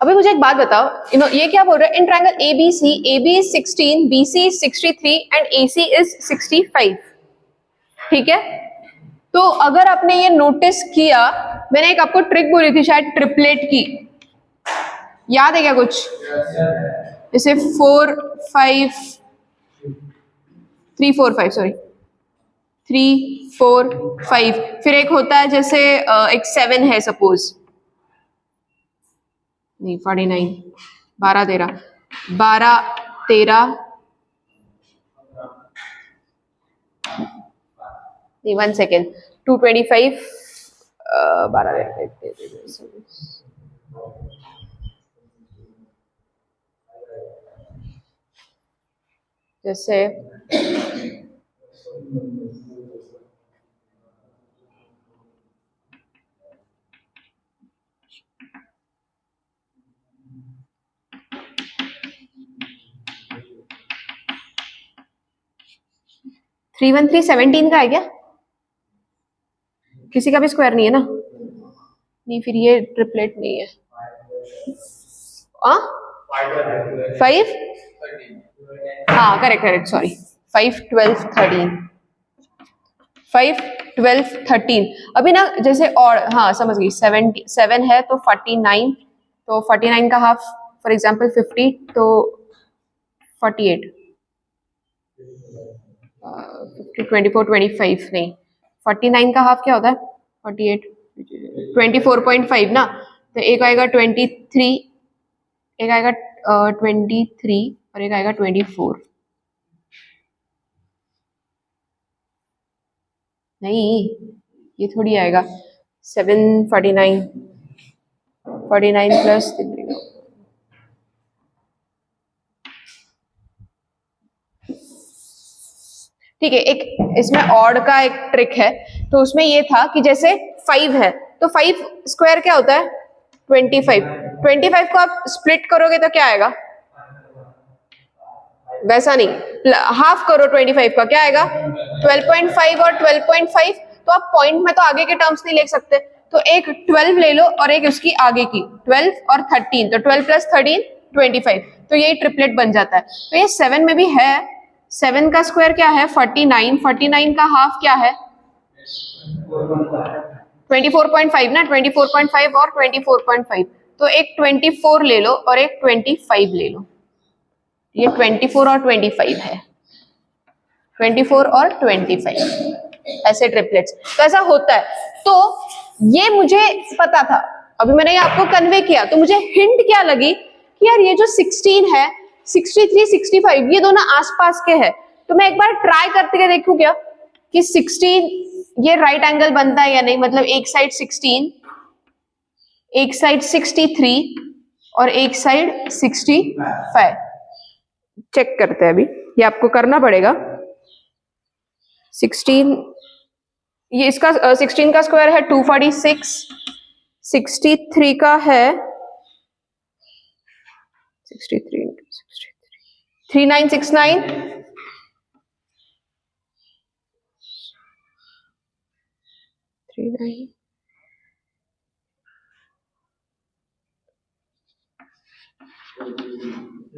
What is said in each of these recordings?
अभी मुझे एक बात बताओ, ये क्या बोल रहा है, in triangle ABC, AB is 16, BC is 63 and AC is 65, ठीक है। तो अगर आपने ये नोटिस किया, मैंने एक आपको ट्रिक बोली थी शायद ट्रिपलेट की, याद है क्या कुछ? जैसे 4 5 3 4 5 सॉरी 3 4 5, फिर एक होता है जैसे एक 7 है सपोज, नहीं 49 12 13 12 13 नहीं 1 सेकेंड 225 12 जैसे 31317 का है क्या? किसी का भी स्क्वायर नहीं है ना? नहीं, फिर ये ट्रिपलेट नहीं है। 5 हाँ करेक्ट सॉरी 5 12 13 5 12 13। अभी ना जैसे और हाँ समझ गई, 7 है तो 49, तो 49 का हाफ फॉर एग्जांपल 50, तो 48 24 25 नहीं 49 का हाफ क्या होता है 48 24.5 ना, तो एक आएगा 23, एक आएगा 23 और एक आएगा 24। नहीं ये थोड़ी आएगा 749 49 प्लस ठीक है। एक इसमें ऑड का एक ट्रिक है, तो उसमें ये था कि जैसे 5 है तो 5 स्क्वायर क्या होता है 25, 25 को आप स्प्लिट करोगे तो क्या आएगा, वैसा नहीं हाफ करो 25 का क्या आएगा 12.5 और 12.5, तो आप पॉइंट में तो आगे के टर्म्स नहीं लिख सकते, तो एक 12 ले लो और एक उसकी आगे की 12 और 13, तो 12 प्लस 13 25, तो ये ट्रिपलेट बन जाता है। तो ये 7 में भी है, 7 का स्क्वायर क्या है 49, 49 का हाफ क्या है 24.5 ना, 24.5 और 24.5, तो एक 24 ले लो और एक 25 ले लो, ये 24 और 25 है, 24 और 25 ऐसे ट्रिपलेट्स, तो ऐसा होता है। तो ये मुझे पता था, अभी मैंने ये आपको कन्वे किया, तो मुझे हिंट क्या लगी कि यार ये जो 16 है 63 65 ये दोनों आसपास के हैं, तो मैं एक बार ट्राई करके देखूं क्या कि 16 ये राइट एंगल बनता है या नहीं, मतलब एक साइड 16, एक साइड 63 और एक साइड 65। चेक करते हैं, अभी ये आपको करना पड़ेगा। 16 ये इसका 16 का स्क्वायर है 246, 63 का है 63 3969, 39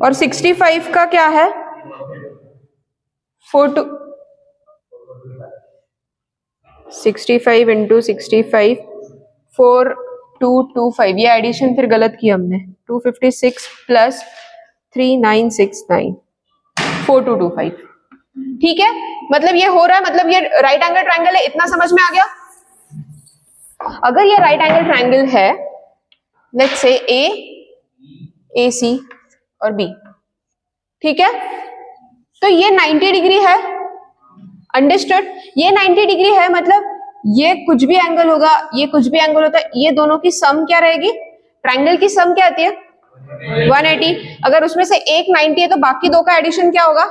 और 65 का क्या है 65 इंटू 65 4225, ये एडिशन फिर गलत की हमने, 256 प्लस 3969 4225, ठीक है। मतलब ये हो रहा है, मतलब ये राइट एंगल ट्रायंगल है, इतना समझ में आ गया। अगर ये राइट एंगल ट्रायंगल है, लेट्स से ए सी और बी, ठीक है, तो ये 90 डिग्री है, अंडरस्टूड। ये 90 डिग्री है, मतलब ये कुछ भी एंगल होगा, ये कुछ भी एंगल होता है, ये दोनों की सम क्या रहेगी, ट्रायंगल की सम क्या आती है 180। अगर उसमें से एक 90 है तो बाकी दो का एडिशन क्या होगा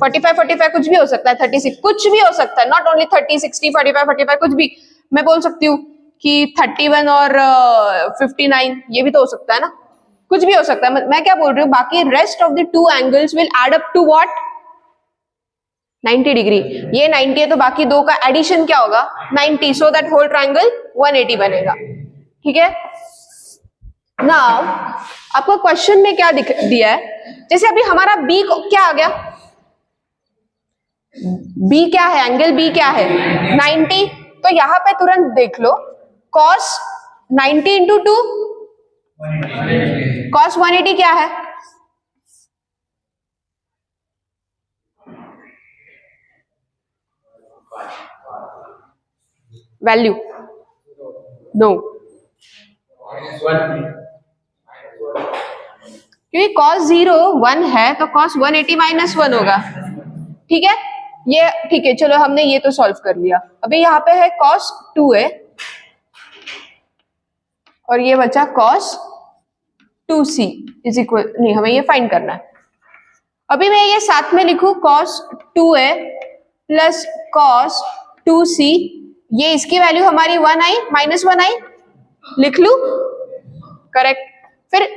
45 45 कुछ भी हो सकता है, 36 कुछ भी हो सकता है, नॉट ओनली 30 60 45 45 कुछ भी। मैं बोल सकती हूँ कि 31 और 59 ये भी तो हो सकता है ना, कुछ भी हो सकता है। मैं क्या बोल रही हूँ, बाकी rest of the two angles will add up to what 90 degree. ये 90 है तो बाकी दो का एडिशन क्या होगा 90, सो दैट होल ट्रायंगल 180 बनेगा, ठीक है। नाउ आपको क्वेश्चन में क्या दिया है, जैसे अभी हमारा बी क्या आ गया, बी क्या है, एंगल बी क्या है 90, तो यहां पे तुरंत देख लो cos 90 इंटू 2 cos 180 क्या है, वैल्यू नो, क्योंकि cos 0 1 है तो cos 180 माइनस 1 होगा, ठीक है, ये ठीक है, चलो हमने ये तो सॉल्व कर लिया। अभी यहाँ पे है cos 2a और ये बचा cos 2c इज इक्वल, नहीं हमें ये फाइंड करना है। अभी मैं ये साथ में लिखूं cos 2a plus cos 2c, ये इसकी वैल्यू हमारी 1 आई माइनस 1 आई, लिख लू, करेक्ट। फिर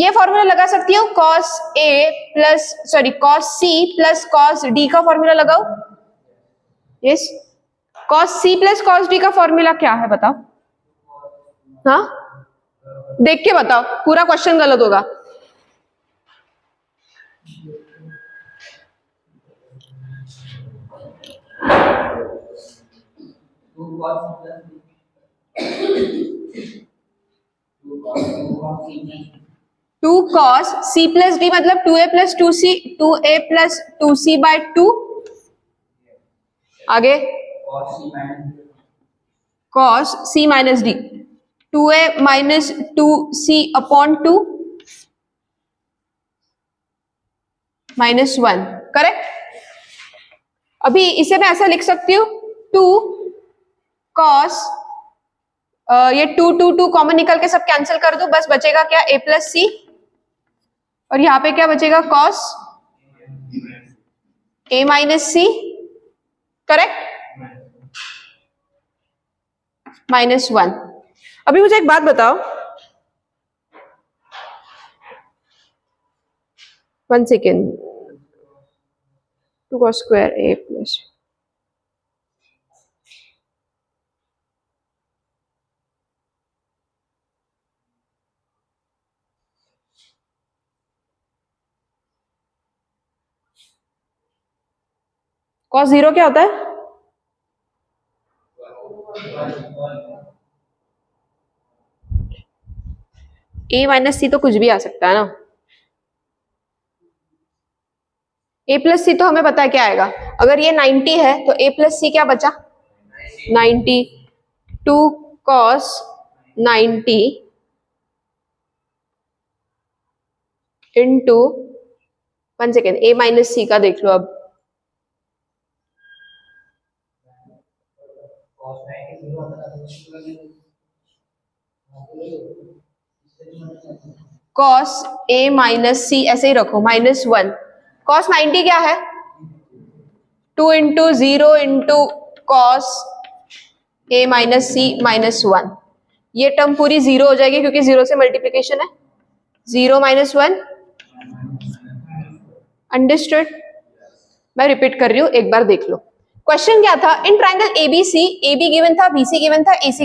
ये फॉर्मूला लगा सकती हूँ cos a plus sorry cos c plus cos d का फॉर्मूला लगाओ, yes, cos c plus cos d का फॉर्मूला क्या है बताओ, हाँ देख के बताओ, पूरा क्वेश्चन गलत होगा। Two cos c plus d मतलब 2a plus 2c, 2a plus 2c bye 2, आगे cos c minus D 2a minus 2c upon 2 minus 1, correct. अभी इसे मैं ऐसा लिख सकती हूँ 2 cos, ये 2 2 2 कॉमन निकल के सब कैंसिल कर दो, बस बचेगा क्या a प्लस सी, और यहाँ पे क्या बचेगा cos a minus c, correct, minus 1। अभी मुझे एक बात बताओ, 1 second, 2 cos square a plus cos 0 क्या होता है, a माइनस सी तो कुछ भी आ सकता है ना, a प्लस सी तो हमें पता है क्या आएगा, अगर ये 90 है तो a प्लस सी क्या बचा 90, 2 cos 90 into 1 second a minus c का देख लो, अब cos a माइनस सी ऐसे ही रखो माइनस 1, cos 90 क्या है 2 into 0 into cos a minus c minus 1, ये टर्म पूरी 0 हो जाएगी क्योंकि 0 से मल्टीप्लीकेशन है, 0 माइनस 1, अंडरस्टूड। मैं रिपीट कर रही हूं, एक बार देख लो। क्वेश्चन क्या था, in triangle ABC, AB given था, बीसी गिवन था, एसी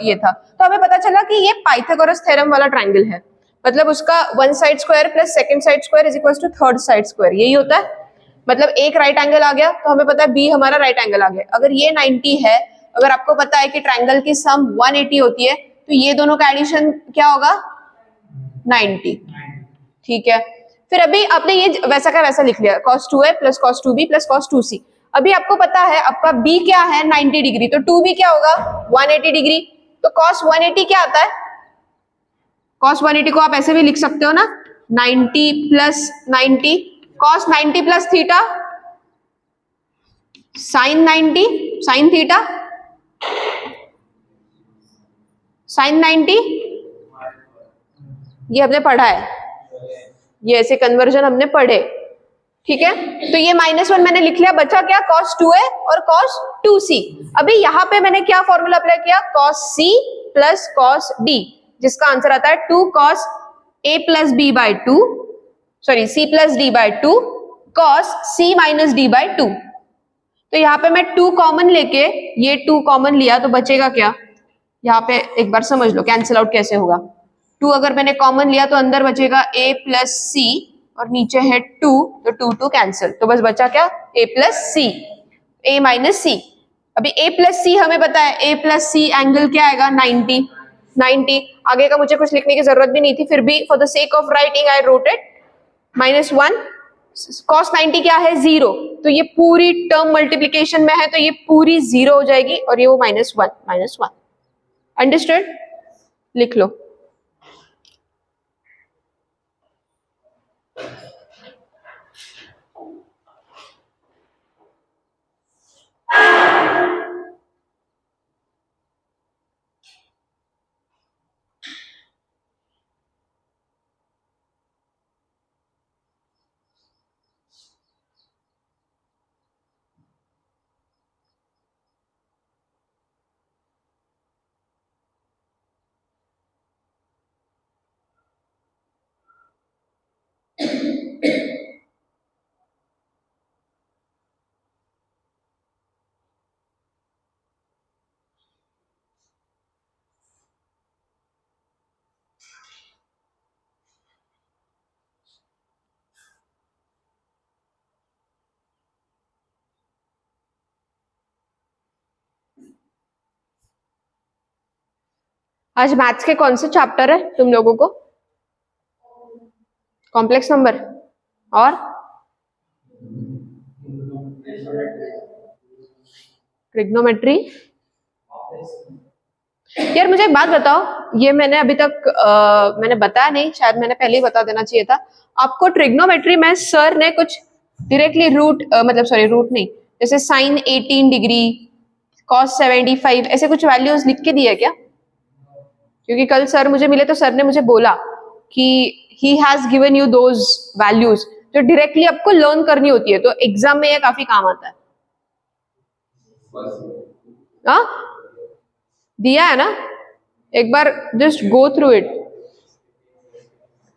ये था, तो हमें पता चला कि ये पाइथागोरस थ्योरम वाला ट्राइंगल है, मतलब उसका one side square plus second side square is equal to third side square, यही होता है। मतलब एक राइट एंगल आ गया तो हमें पता है बी हमारा राइट एंगल आ गया। अगर ये 90 है, अगर आपको पता है कि ट्राइंगल की सम 180 होती है, तो ये दोनों का एडिशन क्या होगा 90, ठीक है। फिर अभी आपने ये वैसा का वैसा लिख लिया, cos 2a plus cos 2b plus cos 2c। अभी आपको पता है आपका b क्या है 90 डिग्री, तो 2b क्या होगा 180 डिग्री, तो cos 180 क्या आता है, cos 180 को आप ऐसे भी लिख सकते हो ना, 90 plus 90, cos 90 plus theta sin 90 sin theta sin 90, ये हमने पढ़ा है, ये ऐसे कन्वर्जन हमने पढ़े, ठीक है। तो ये -1 मैंने लिख लिया, बचा क्या cos 2a और cos 2c। अभी यहाँ पे मैंने क्या फॉर्मूला अप्लाई किया, cos c plus cos d, जिसका आंसर आता है 2 cos a plus b by 2, sorry c plus d by 2 cos c minus d by 2। तो यहाँ पे मैं 2 कॉमन लेके ये 2 कॉमन लिया तो बचेगा क्या, यहाँ पे एक बार समझ लो कैंसिल आउट कैसे होगा, 2 अगर मैंने कॉमन लिया तो अंदर बचेगा a प्लस सी और नीचे है 2, तो 2 2 कैंसिल, तो बस बचा क्या, a plus c, a minus c. अभी a प्लस सी हमें पता है, a प्लस सी एंगल क्या आएगा, 90। 90 आगे का मुझे कुछ लिखने की जरूरत भी नहीं थी, फिर भी for the sake of writing I wrote it. -1 cos 90 क्या है, 0, तो ये पूरी टर्म मल्टीप्लीकेशन में है तो ये पूरी 0 हो जाएगी और ये वो -1। अंडरस्टूड, लिख लो। आज मैथ्स के कौन से चैप्टर है तुम लोगों को? कॉम्प्लेक्स नंबर और ट्रिग्नोमेट्री। यार मुझे एक बात बताओ, ये मैंने अभी तक मैंने बताया नहीं, शायद मैंने पहले ही बता देना चाहिए था आपको। ट्रिग्नोमेट्री में सर ने कुछ डायरेक्टली रूट मतलब सॉरी रूट नहीं, जैसे साइन 18 डिग्री, कॉस 75 ऐसे कुछ वैल्यूज लिख के दिया क्या? क्योंकि कल सर मुझे मिले तो सर ने मुझे बोला कि he has given you those values जो डायरेक्टली आपको लर्न करनी होती है, तो एग्जाम में ये काफी काम आता है। हाँ दिया है ना, एक बार जस्ट गो थ्रू इट।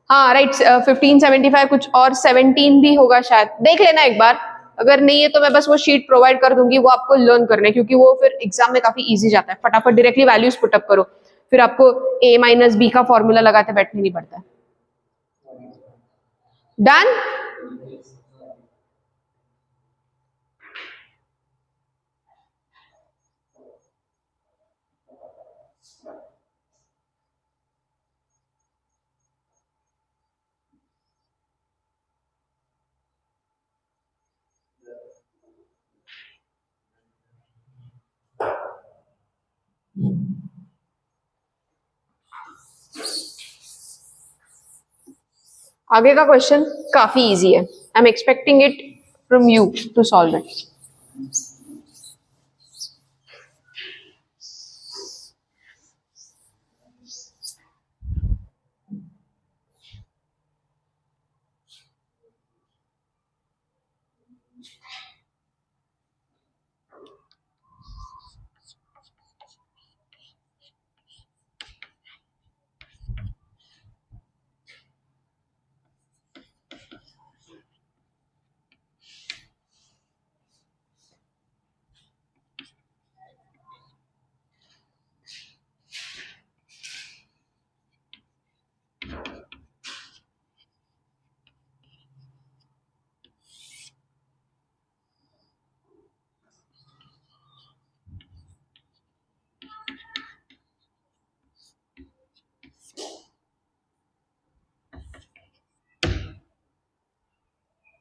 हाँ राइट, 1575 कुछ और 17 भी होगा शायद, देख लेना एक बार। अगर नहीं है तो मैं बस वो शीट प्रोवाइड कर दूंगी, वो आपको लर्न करने, क्योंकि वो फिर एग्जाम में काफी इजी जाता है। फटाफट डायरेक्टली वैल्यूज पुटअप करो, फिर आपको a माइनस बी का फॉर्मूला लगाते बैठने नहीं पड़ता है। डन। आगे का क्वेश्चन काफी इजी है, I am expecting it from you to solve it.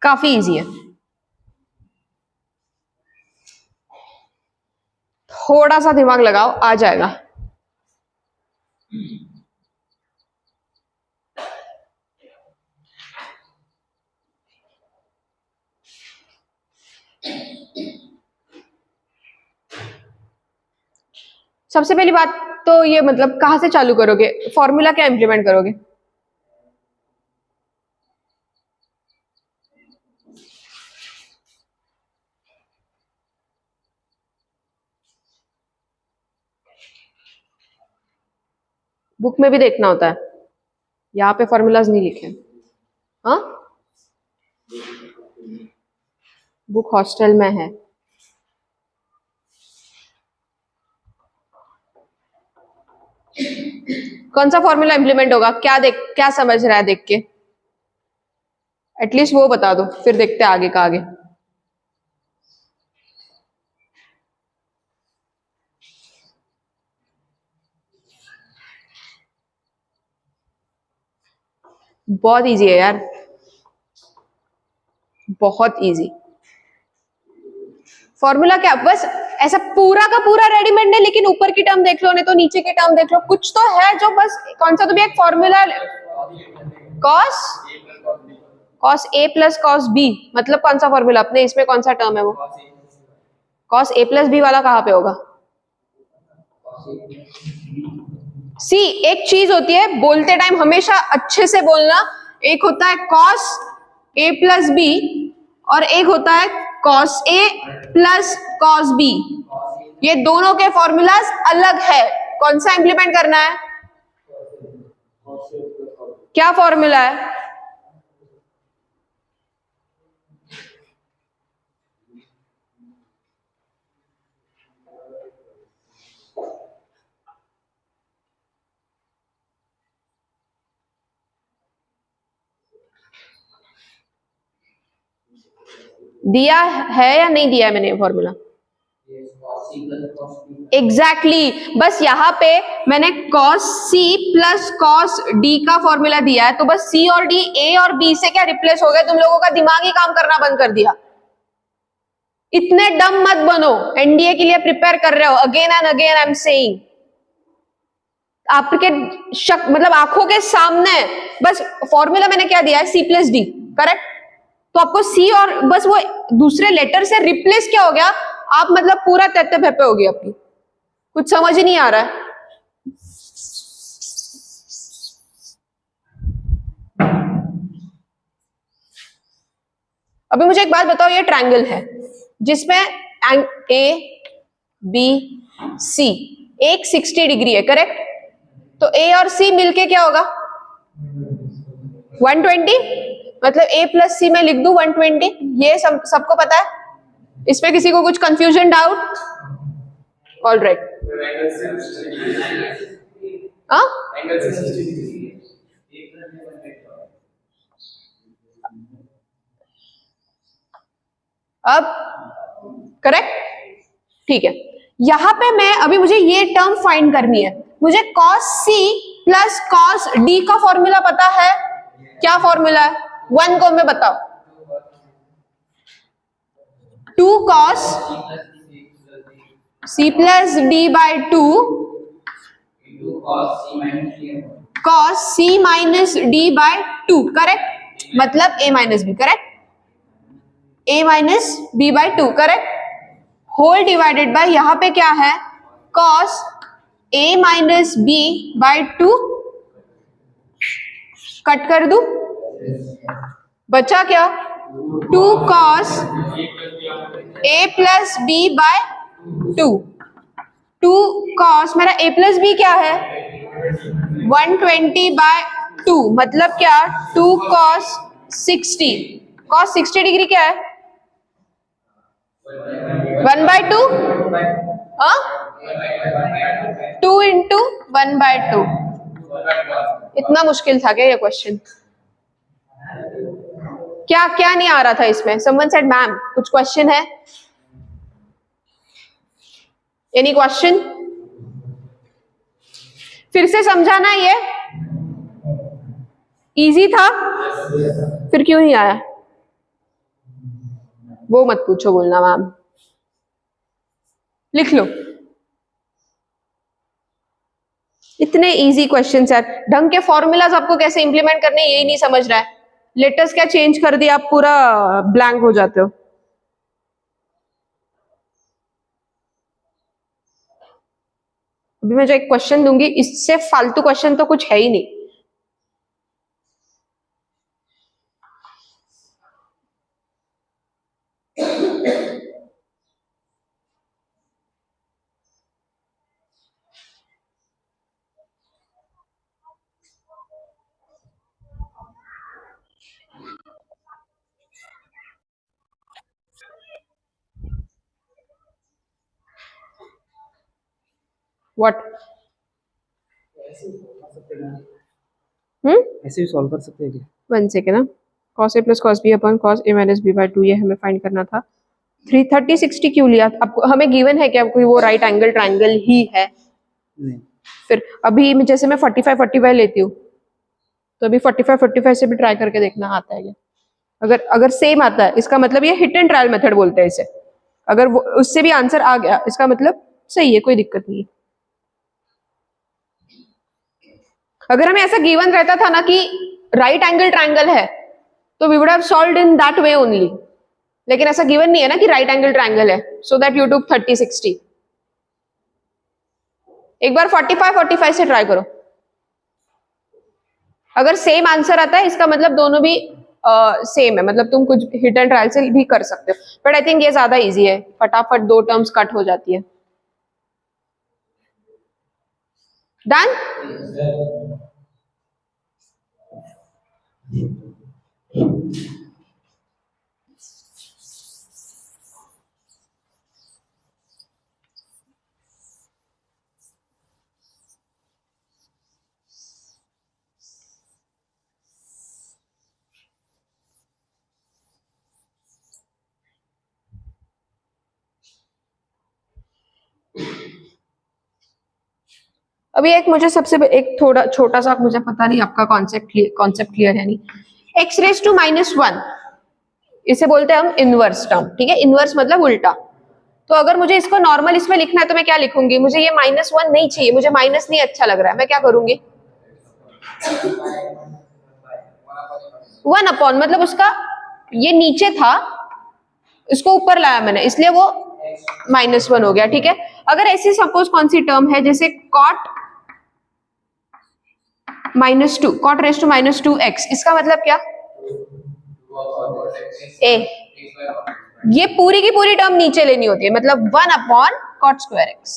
काफी इजी है, थोड़ा सा दिमाग लगाओ आ जाएगा। सबसे पहली बात तो ये मतलब कहां से चालू करोगे, फॉर्मूला क्या इंप्लीमेंट करोगे? बुक में भी देखना होता है, यहाँ पे फॉर्मूलाज नहीं लिखे। हाँ बुक हॉस्टल में है। कौन सा फॉर्मूला इंप्लीमेंट होगा? क्या समझ रहा है देख के? एटलीस्ट वो बता दो, फिर देखते हैं आगे का आगे। बहुत इजी है यार, बहुत इजी। फॉर्मूला क्या, बस ऐसा पूरा का पूरा रेडीमेड नहीं, लेकिन ऊपर की टर्म देख लो, नहीं तो नीचे की टर्म देख लो, कुछ तो है जो बस, कौन सा तो भी एक formula. Cos cos A plus cos B, मतलब कौन सा फॉर्मूला अपने इसमें कौन सा टर्म है वो? कॉस ए प्लस बी वाला कहाँ पे होगा? सी, एक चीज होती है बोलते टाइम हमेशा अच्छे से बोलना, एक होता है कॉस ए प्लस बी और एक होता है cos A plus cos B. ये दोनों के फॉर्मूलाज अलग है, कौन सा इंप्लीमेंट करना है? क्या फॉर्मूला है? दिया है या नहीं दिया है मैंने फॉर्मूला? एग्जैक्टली बस यहाँ पे मैंने cos c plus cos d का फॉर्मूला दिया है, तो बस सी और डी, ए और बी से क्या रिप्लेस हो गए? तुम लोगों का दिमाग ही काम करना बंद कर दिया। इतने डम मत बनो, एनडीए के लिए प्रिपेयर कर रहे हो, again and again I am saying, आपके मतलब आंखों के सामने बस फॉर्मूला मैंने क्या दिया है? C plus d, correct? तो आपको सी और बस वो दूसरे लेटर से रिप्लेस क्या हो गया? आप मतलब पूरा तहते फेपे हो गई आपकी, कुछ समझ ही नहीं आ रहा है। अभी मुझे एक बात बताओ, ये ट्रायंगल है जिसमें ए बी सी एक 60 डिग्री है, करेक्ट? तो ए और सी मिलके क्या होगा? 120, मतलब ए प्लस सी में लिख दूं 120, ये सबको पता है, इसमें किसी को कुछ कंफ्यूजन, डाउट? All right. हाँ, अब करेक्ट, ठीक है। यहां पे मैं अभी मुझे ये टर्म फाइंड करनी है, मुझे cos c plus cos d का फॉर्मूला पता है, क्या फॉर्मूला है? वन को मैं बताओ, 2 cos c plus d by 2 cos c minus d by 2, correct? मतलब a minus b, correct? a minus b by 2, correct? Whole divided by यहां पे क्या है? cos a minus b by 2, cut कर दू, बचा क्या? 2 cos a plus b by 2, 2 cos, मेरा a प्लस बी क्या है? 120 बाय 2, मतलब क्या? 2 cos 60, cos 60 डिग्री क्या है? 1 बाय 2, 2 इंटू 1 बाय 2। इतना मुश्किल था क्या ये क्वेश्चन? क्या क्या नहीं आ रहा था इसमें? समवन सेड मैम कुछ क्वेश्चन है? Any question? फिर से समझाना, ये इजी था, फिर क्यों नहीं आया? वो मत पूछो, बोलना मैम, लिख लो। इतने इजी क्वेश्चन यार, ढंग के फॉर्मूलाज आपको कैसे इंप्लीमेंट करने यही नहीं समझ रहा है, लेटर्स क्या चेंज कर दिया, आप पूरा ब्लैंक हो जाते हो। अभी मैं जो एक क्वेश्चन दूंगी, इससे फालतू क्वेश्चन तो कुछ है ही नहीं। व्हाट? ऐसे भी सॉल्व कर सकते हैं क्या? 1 सेकेंड ना, cos a plus cos b upon cos a minus b by 2 ये हमें फाइंड करना था। 330 60 क्यों लिया? अब हमें गिवन है क्या कोई वो राइट एंगल ट्रायंगल ही है? नहीं। फिर अभी जैसे मैं 45 45 लेती हूँ तो अभी 45 45 से भी ट्राई करके देखना आता है क्या? अगर अगर सेम आता है इसका मतलब ये हिट एंड ट्रायल मेथड बोलते हैं इसे। अगर वो उससे भी आंसर आ गया इसका मतलब सही है, कोई दिक्कत नहीं है। अगर हमें ऐसा गिवन रहता था ना कि राइट एंगल ट्रायंगल है तो we would have solved in that way only, लेकिन ऐसा गिवन नहीं है ना कि राइट एंगल ट्रायंगल है, सो दैट यू टुक 30 60। एक बार 45 45 से ट्राई करो, अगर सेम आंसर आता है इसका मतलब दोनों भी सेम है, मतलब तुम कुछ हिट एंड ट्रायल से भी कर सकते हो, बट आई थिंक ये ज्यादा इजी है, फटाफट दो टर्म्स कट हो जाती है। डन। अभी एक मुझे सबसे एक थोड़ा छोटा सा, मुझे पता नहीं आपका कॉन्सेप्ट क्लियर है नहीं, x raise to minus one इसे बोलते हैं हम इनवर्स टर्म, ठीक है? इनवर्स मतलब उल्टा। तो अगर मुझे इसको नॉर्मल इसमें लिखना है तो मैं क्या लिखूंगी? मुझे ये -1 नहीं चाहिए, मुझे माइनस नहीं अच्छा लग रहा है, मैं क्या करूंगी? 1 अपॉन, मतलब उसका ये नीचे था इसको ऊपर लाया मैंने इसलिए वो -1 हो गया, ठीक है? अगर ऐसी सपोज कौन सी टर्म है जैसे cot -2, cot raise to -2x, इसका मतलब क्या? ए, ये पूरी की पूरी टर्म नीचे लेनी होती है, मतलब 1 upon cot square x।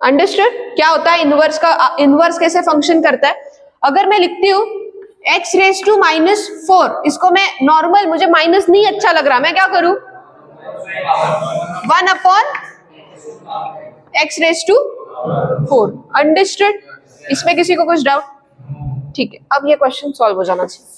Understood? क्या होता है इनवर्स का? इनवर्स कैसे फंक्शन करता है? अगर मैं लिखती हूं x रेज टू -4, इसको मैं नॉर्मल, मुझे माइनस नहीं अच्छा लग रहा, मैं क्या करूं? 1 upon x raise to 4। Understood? इसमें किसी को कुछ डाउट? ठीक है, अब ये क्वेश्चन सॉल्व हो जाना चाहिए।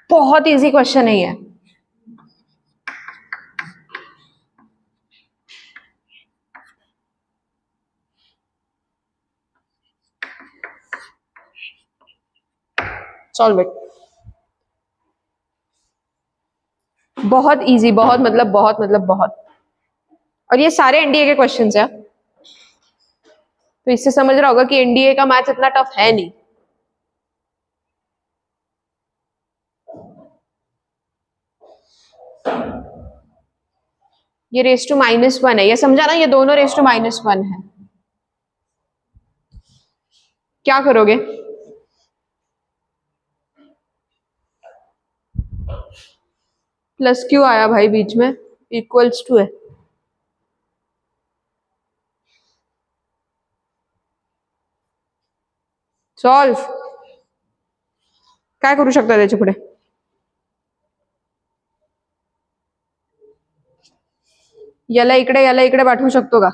बहुत इजी क्वेश्चन है ये। Solve it. बहुत इजी, बहुत मतलब बहुत। और ये सारे एनडीए के क्वेश्चंस हैं, तो इससे समझ रहा होगा कि एनडीए का मैथ इतना टफ है नहीं। ये रेस टू -1 है, ये समझा ना? ये दोनों रेस टू -1 है। क्या करोगे? प्लस क्यों आया भाई बीच में? इक्वल्स टू है। सॉल्व काय करू शकता त्याच्या पुढे? याला इकडे पाठवू शकतो का?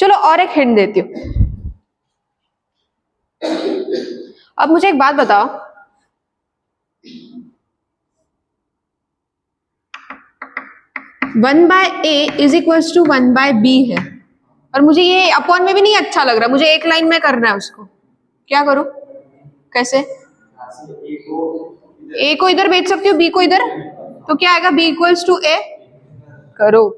चलो और एक हिंट देती हूँ। अब मुझे एक बात बताओ, one by a is equal to one by b है, और मुझे ये अपॉन में भी नहीं अच्छा लग रहा, मुझे एक लाइन में करना है उसको। क्या करूं? कैसे? ए को इधर भेज सकती हूँ, बी को इधर, तो क्या आएगा? बी इक्वल्स टू ए। करो।